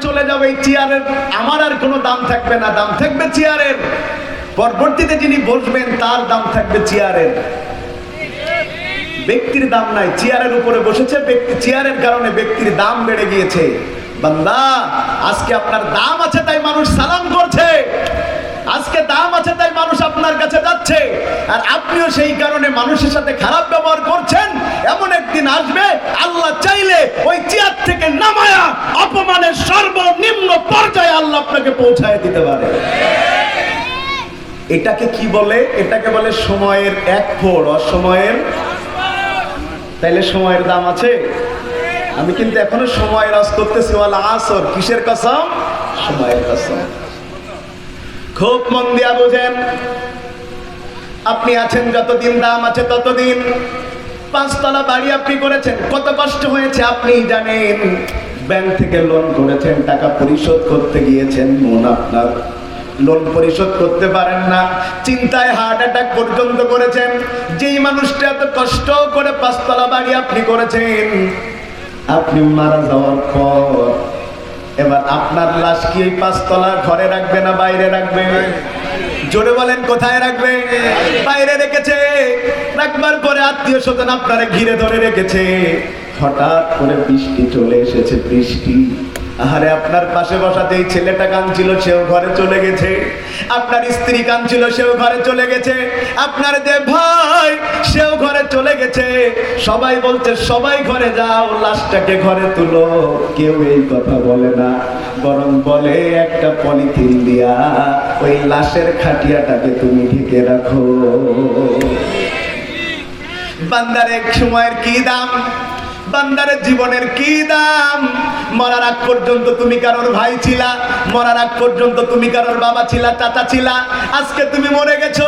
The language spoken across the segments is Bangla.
চলে যাবে এই চেয়ারের, আমার আর কোনো দাম থাকবে না, দাম থাকবে চেয়ারের। পরবর্তীতে যিনি বসবেন তার দাম থাকবে চেয়ারের, ব্যক্তির দাম নাই। চেয়ারের উপরে বসেছে ব্যক্তি, চেয়ারের কারণে ব্যক্তির দাম বেড়ে গিয়েছে। বান্দা, আজকে আপনার দাম আছে তাই মানুষ সালাম করছে, আজকে দাম আছে তাই মানুষ আপনার কাছে যাচ্ছে, আর আপনিও সেই কারণে মানুষের সাথে খারাপ ব্যবহার করছেন। এমন একদিন আসবে আল্লাহ চাইলে ওই চেয়ার থেকে নামায়া অপমানের সর্বনিম্ন পর্যায়ে আল্লাহ আপনাকে পৌঁছায় দিতে পারে। এটাকে কি বলে? এটাকে বলে সময়ের এক ফোঁড়, অসময়ের। তাইলে সময়ের দাম আছে। আমি কিন্তু এখনো সময়ের আওয়াজ করতেছি, ওয়াল আসর। কিসের কসম? সময়ের কসম। খুব মন দিয়া বুঝেন, আপনি আছেন যতদিন দাম আছে ততদিন। 5 তলা বাড়ি আপনি করেছেন, কত কষ্ট হয়েছে আপনি জানেন। ব্যাংক থেকে লোন করেছেন, টাকা পরিশোধ করতে গিয়েছেন, মন আপনার, লোন পরিশোধ করতে পারেন না, চিন্তায় হার্ট অ্যাটাক পর্যন্ত করেছেন। যেই মানুষটা এত কষ্ট করে 5 তলা বাড়ি আপনি করেছেন, আপনি মারা যাওয়ার পর এবার আপনার লাশ কি এই 5 তলা ঘরে রাখবে না বাইরে রাখবে? জোরে বলেন, কোথায় রাখবে? বাইরে রেখেছে। রাখবার পরে আত্মীয় স্বজন আপনারা ঘিরে ধরে রেখেছে। হঠাৎ করে বৃষ্টি চলে এসেছে, বৃষ্টি। আরে আপনার পাশে বসা যেই ছেলেটা কাঁদছিল সেও ঘরে চলে গেছে, আপনার স্ত্রী কাঁদছিল সেও ঘরে চলে গেছে, আপনার যে ভাই সেও ঘরে চলে গেছে। সবাই বলছে সবাই ঘরে যাও, লাশটাকে ঘরে তুলো। কেউ এই কথা বলে না, বরং বলে একটা পলিথিন দিয়া ওই লাশের খাটিয়াটাকে তুমি ঢেকে রাখো। বান্দার এক সময়ের কি দাম, বান্দারের জীবনের কি দাম। মরার আগ পর্যন্ত তুমি কারোর ভাই ছিলা, মরার আগ পর্যন্ত তুমি কারোর বাবা ছিলা, চাচা ছিলা। আজকে তুমি মরে গেছো,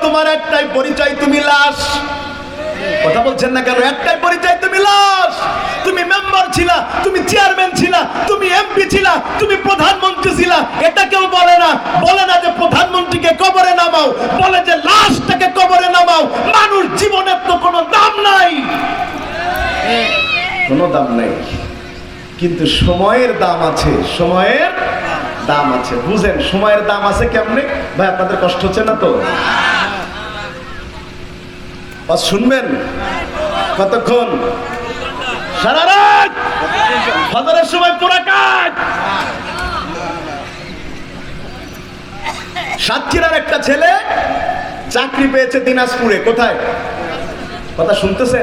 তোমার একটাই পরিচয়, তুমি লাশ। কথা বলছেন না কেন? একটাই পরিচয়, তুমি লাশ। তুমি মেম্বার ছিলা, তুমি চেয়ারম্যান ছিলা, তুমি এমপি ছিলা, তুমি প্রধানমন্ত্রী ছিলা। এটা কেউ বলে না, বলে না যে প্রধানমন্ত্রীকে কবরে নামাও, বলে যে লাশটাকে কবরে নামাও। মানুষ জীবনের তো কোনো দাম নাই, কোনো দাম নাই, কিন্তু সময়ের দাম আছে, সময়ের দাম আছে। বুঝেন সময়ের দাম আছে কেমনে? ভাই আপনাদের কষ্ট হচ্ছে না তো? শুনবেন কতক্ষণ? সারা রাত, ফজরের সময় পুরা কাজ। সাতক্ষীরার একটা ছেলে চাকরি পেয়েছে দিনাজপুরে। কোথায়? কথা শুনতেছে?